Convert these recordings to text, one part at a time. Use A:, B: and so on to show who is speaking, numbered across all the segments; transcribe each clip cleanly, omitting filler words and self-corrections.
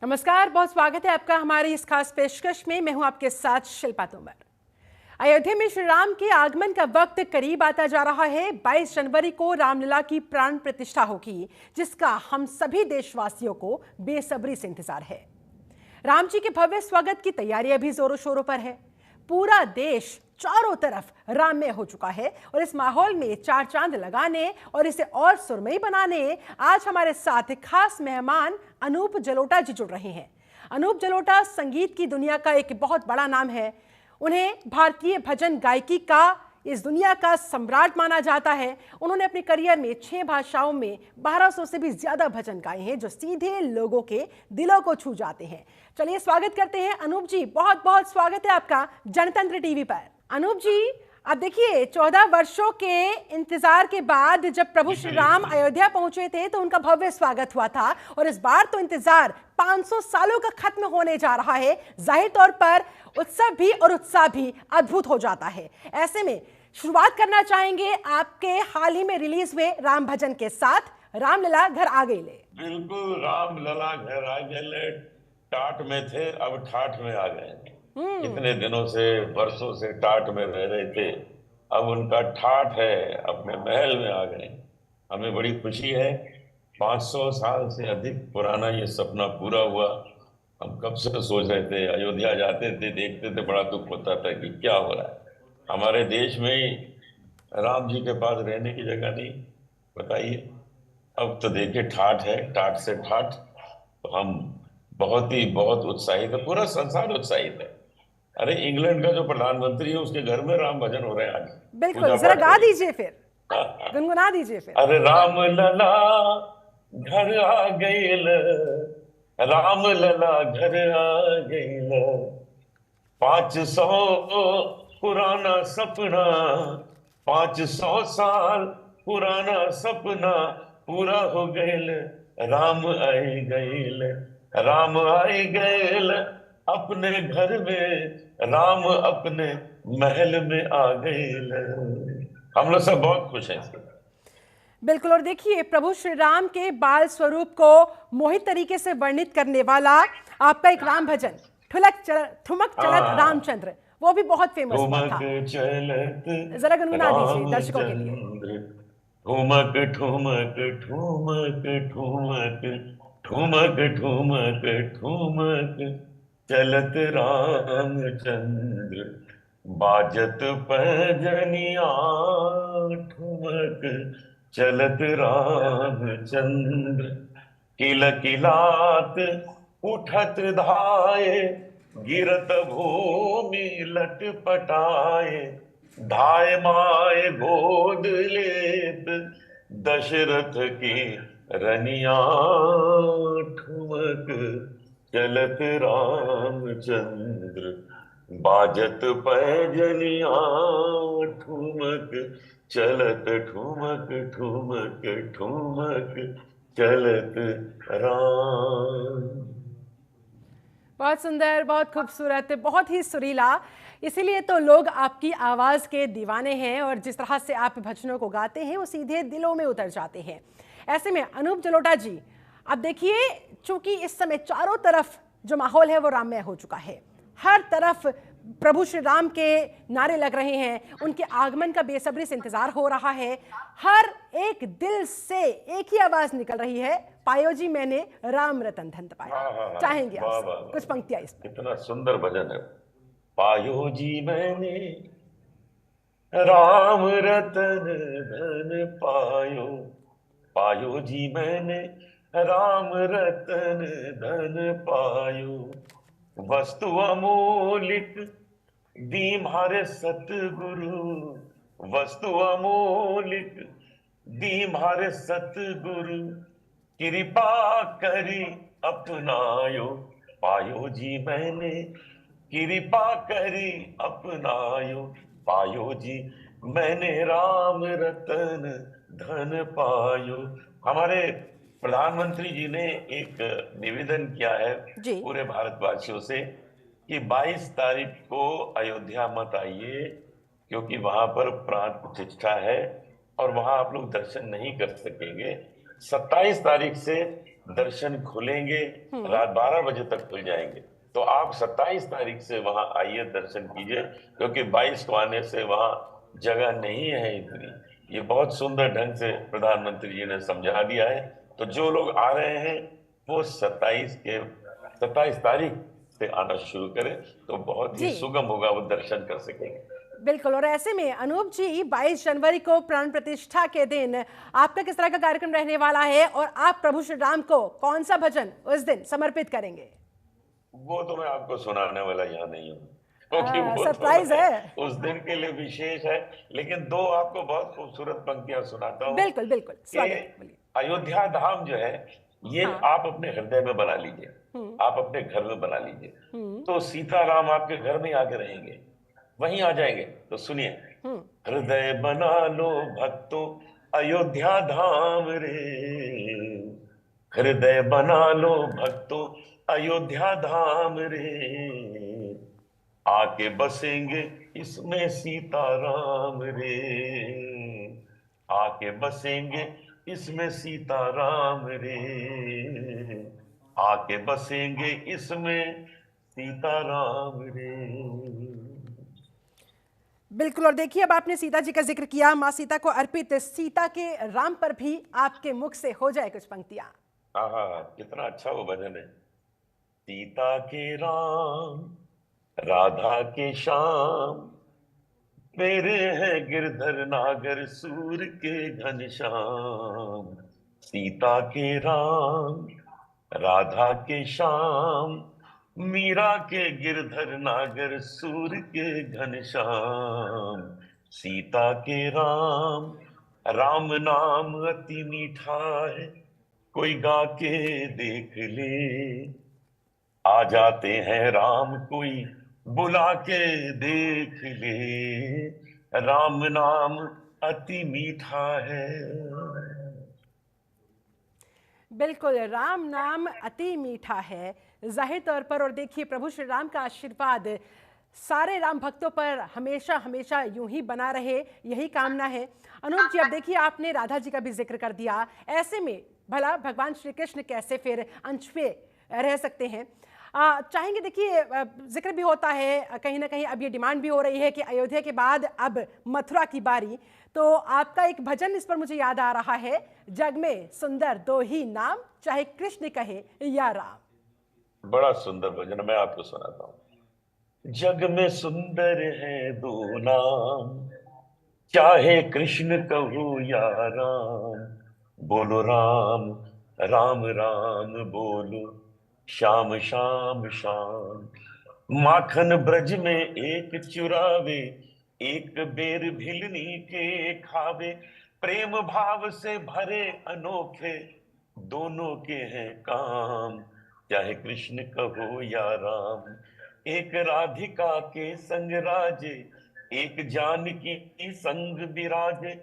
A: नमस्कार, बहुत स्वागत है आपका हमारी इस खास पेशकश में। मैं हूं आपके साथ शिल्पा तोमर। अयोध्या में श्री राम के आगमन का वक्त करीब आता जा रहा है। 22 जनवरी को रामलला की प्राण प्रतिष्ठा होगी, जिसका हम सभी देशवासियों को बेसब्री से इंतजार है। राम जी के भव्य स्वागत की तैयारियां भी जोरों शोरों पर है। पूरा देश चारों तरफ राममय हो चुका है और इस माहौल में चार चांद लगाने और इसे और सुरमई बनाने आज हमारे साथ खास मेहमान अनूप जलोटा जी जुड़ रहे हैं। अनूप जलोटा संगीत की दुनिया का एक बहुत बड़ा नाम है। उन्हें भारतीय भजन गायकी का इस दुनिया का सम्राट माना जाता है। उन्होंने अपने करियर में 6 भाषाओं में 1200 से भी ज्यादा भजन गाए हैं, जो सीधे लोगों के दिलों को छू जाते हैं। चलिए स्वागत करते हैं अनूप जी। बहुत बहुत स्वागत है आपका जनतंत्र टीवी पर। अनूप जी, अब देखिए 14 वर्षों के इंतजार के बाद जब प्रभु श्री राम अयोध्या पहुंचे थे तो उनका भव्य स्वागत हुआ था, और इस बार तो इंतजार 500 सालों का खत्म होने जा रहा है। जाहिर तौर पर उत्सव भी और उत्साह भी अद्भुत हो जाता है। ऐसे में शुरुआत करना चाहेंगे आपके हाल ही में रिलीज हुए राम भजन के साथ, रामलला घर आ गए ले।
B: बिल्कुल, रामलला घर आ गए। टाट में थे, अब ठाठ में आ गए। कितने दिनों से, वर्षों से टाट में रह रहे थे, अब उनका ठाठ है, अपने महल में आ गए। हमें बड़ी खुशी है। 500 साल से अधिक पुराना ये सपना पूरा हुआ। हम कब से सोच रहे थे, अयोध्या जाते थे, देखते थे, बड़ा दुख होता था कि क्या हो रहा है हमारे देश में, राम जी के पास रहने की जगह नहीं। बताइए, अब तो देखिए ठाठ है, टाट से ठाठ। तो हम बहुत उत्साहित है, पूरा संसार उत्साहित है। अरे, इंग्लैंड का जो प्रधानमंत्री है उसके घर में राम भजन हो रहे हैं आज।
A: बिल्कुल,
B: पूजा
A: जरा
B: पाठ
A: गा
B: करिए।
A: दीजिए, फिर गुनगुना दीजिए फिर।
B: अरे राम लला घर आ गईल, राम लला घर आ गईल। 500 पुराना सपना, 500 साल पुराना सपना पूरा हो गईल। राम आई गईल, राम आई गईल अपने घर में, राम अपने महल में आ गईल। हम लोग सब बहुत खुश हैं इसके।
A: बिल्कुल, और देखिए प्रभु श्री राम के बाल स्वरूप को मोहित तरीके से वर्णित करने वाला आपका एक राम भजन ठुमक चलत रामचंद्र, वो भी बहुत फेमस हुआ
B: ठुमक
A: था।
B: चलत
A: जरा गुनगुना दीजिए दर्शकों के लिए।
B: रामचंद्र, ठुमक ठुमक ठुमक ठुमक ठुमक ठुमक ठुमक चलत रामचंद्र, बाजत पैजनिया, ठुमक चलत रामचंद्र। किलकिलात उठत धाये, गिरत भूमि लटपटाए। धाय माय गोद लेत दशरथ की रनिया, ठुमक चलत रामचंद्र, बाजत पैजनिया, ठुमक चलत ठुमक ठुमक ठुमक चलत राम।
A: बहुत सुंदर, बहुत खूबसूरत, बहुत ही सुरीला। इसीलिए तो लोग आपकी आवाज़ के दीवाने हैं, और जिस तरह से आप भजनों को गाते हैं वो सीधे दिलों में उतर जाते हैं। ऐसे में अनूप जलोटा जी, अब देखिए चूंकि इस समय चारों तरफ जो माहौल है वो राममय हो चुका है। हर तरफ प्रभु श्री राम के नारे लग रहे हैं, उनके आगमन का बेसब्री से इंतजार हो रहा है। हर एक दिल से एक ही आवाज निकल रही है, पायो जी मैंने राम रतन धन पाया। चाहेंगे आप कुछ पंक्तियां इस पर?
B: कितना सुंदर भजन है। पायो जी मैंने राम रतन धन पायो, पायो जी मैंने राम रतन धन पायो। वस्तु अमूलिक दीम्हारे सतगुरु, वस्तु अमूलिक दीम्हारे सतगुरु, कृपा करी अपनायो। पायो जी मैंने कृपा करी अपनायो, पायो जी मैंने राम रतन धन पायो। हमारे प्रधानमंत्री जी ने एक निवेदन किया है
A: जी।
B: पूरे भारतवासियों से कि 22 तारीख को अयोध्या मत आइए, क्योंकि वहां पर प्राण प्रतिष्ठा है और वहां आप लोग दर्शन नहीं कर सकेंगे। 27 तारीख से दर्शन खुलेंगे, रात 12 बजे तक खुल जाएंगे। तो आप 27 तारीख से वहां आइए, दर्शन कीजिए, क्योंकि 22 को आने से वहां जगह नहीं है इतनी। ये बहुत सुंदर ढंग से प्रधानमंत्री जी ने समझा दिया है। तो जो लोग आ रहे हैं वो 27 तारीख से आना शुरू करें, तो बहुत ही
A: जी
B: सुगम होगा, वो दर्शन कर सकेंगे।
A: बिल्कुल। और ऐसे में अनूप जी, 22 जनवरी को प्राण प्रतिष्ठा के दिन आपका किस तरह का कार्यक्रम रहने वाला है और आप प्रभु श्री राम को कौन सा भजन उस दिन समर्पित करेंगे?
B: वो तो मैं आपको सुनाने वाला यहाँ नहीं हूँ, क्योंकि वो तो
A: सरप्राइज
B: मैं
A: है।
B: उस दिन के लिए विशेष है। लेकिन दो आपको बहुत खूबसूरत पंक्तियां सुनाता हूँ
A: बिल्कुल बिल्कुल,
B: कि
A: स्वागत है, बोलिए।
B: अयोध्या धाम जो है, ये
A: हाँ।
B: आप अपने हृदय में बना लीजिए,
A: हम्म।
B: आप अपने घर में बना लीजिए।
A: हम्म।
B: तो सीताराम आपके घर में आके रहेंगे, वहीं आ जाएंगे। तो सुनिए,
A: हम्म।
B: हृदय बना लो भक्तों अयोध्या धाम रे, हृदय बना लो भक्तों अयोध्या धाम रे, आके बसेंगे इसमें सीताराम रे, आके बसेंगे इसमें सीताराम रे, आके बसेंगे इसमें सीताराम रे।
A: बिल्कुल। और देखिए, अब आपने सीता जी का जिक्र किया, माँ सीता को अर्पित सीता के राम पर भी आपके मुख से हो जाए कुछ पंक्तियां।
B: आहा, कितना अच्छा वो भजन है। सीता के राम, राधा के श्याम, मेरे हैं गिरधर नागर सूर के घनश्याम। सीता के राम, राधा के श्याम, मीरा के गिरधर नागर सूर के घनश्याम। सीता के राम, राम नाम अति मीठा है, कोई गा के देख ले, आ जाते हैं राम कोई बुला के देख ले, राम नाम अति मीठा है।
A: बिल्कुल, राम नाम अति मीठा है, जाहिर तौर पर। और देखिए, प्रभु श्री राम का आशीर्वाद सारे राम भक्तों पर हमेशा हमेशा यूं ही बना रहे, यही कामना है। अनूप जी, अब देखिए, आपने राधा जी का भी जिक्र कर दिया। ऐसे में भला भगवान श्री कृष्ण कैसे फिर अंश पे रह सकते हैं? चाहेंगे, देखिए, जिक्र भी होता है कहीं ना कहीं, अब ये डिमांड भी हो रही है कि अयोध्या के बाद अब मथुरा की बारी। तो आपका एक भजन इस पर मुझे याद आ रहा है, जग में सुंदर दो ही नाम, चाहे कृष्ण कहे या राम।
B: बड़ा सुंदर भजन है, मैं आपको सुनाता हूँ। जग में सुंदर है दो नाम, चाहे कृष्ण कहूँ या राम। बोलो राम, राम राम बोलो, श्याम श्याम श्याम। माखन ब्रज में एक चुरावे, एक बेर भिलनी के खावे। प्रेम भाव से भरे अनोखे, दोनों के हैं काम, चाहे कृष्ण कहो या राम। एक राधिका के संग राजे, एक जानकी संग विराजे।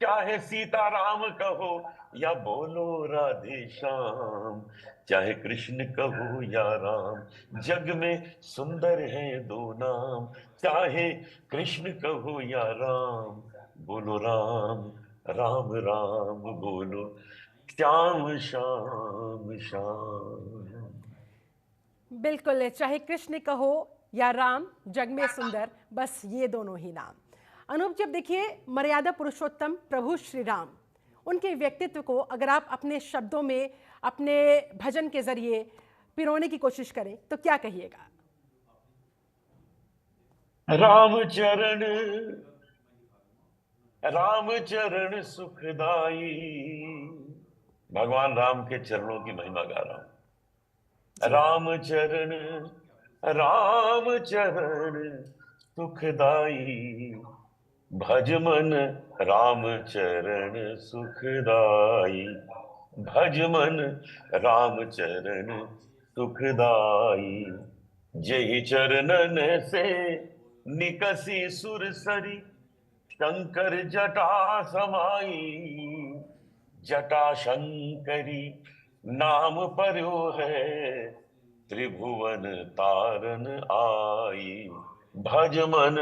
B: चाहे सीता राम कहो या बोलो राधे श्याम, चाहे कृष्ण कहो या राम। जग में सुंदर है दो नाम, चाहे कृष्ण कहो या राम। बोलो राम, राम राम बोलो, श्याम श्याम श्याम।
A: बिल्कुल, चाहे कृष्ण कहो या राम, जग में सुंदर बस ये दोनों ही नाम। अनूप, जब देखिए, मर्यादा पुरुषोत्तम प्रभु श्री राम, उनके व्यक्तित्व को अगर आप अपने शब्दों में, अपने भजन के जरिए पिरोने की कोशिश करें तो क्या कहिएगा?
B: राम चरण, राम चरण सुखदाई। भगवान राम के चरणों की महिमा गा रहा हूं।
A: जी।
B: राम चरण, राम चरण सुखदाई, भज मन राम चरण सुखदाई। भज मन राम चरण सुखदाई। जय चरणन से निकसी सुरसरी, शंकर जटा समाई। जटा शंकरी नाम पर्यो है, त्रिभुवन तारन आई। भज मन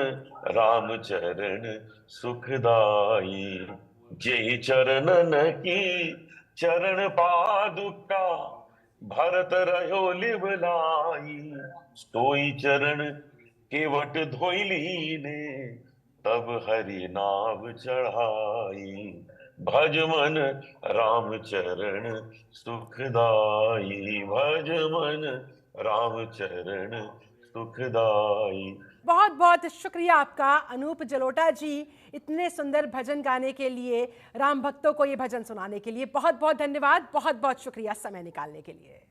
B: राम चरण सुखदाई। जय चरणन की चरण पादुका, भरत रहो लिवलाई, सोई चरण केवट धोइली ने, तब हरि नाम चढ़ाई। भज मन राम चरण सुखदाई, भज मन राम चरण सुखदाई।
A: बहुत बहुत शुक्रिया आपका अनूप जलोटा जी, इतने सुंदर भजन गाने के लिए, राम भक्तों को ये भजन सुनाने के लिए बहुत बहुत धन्यवाद, बहुत बहुत शुक्रिया समय निकालने के लिए।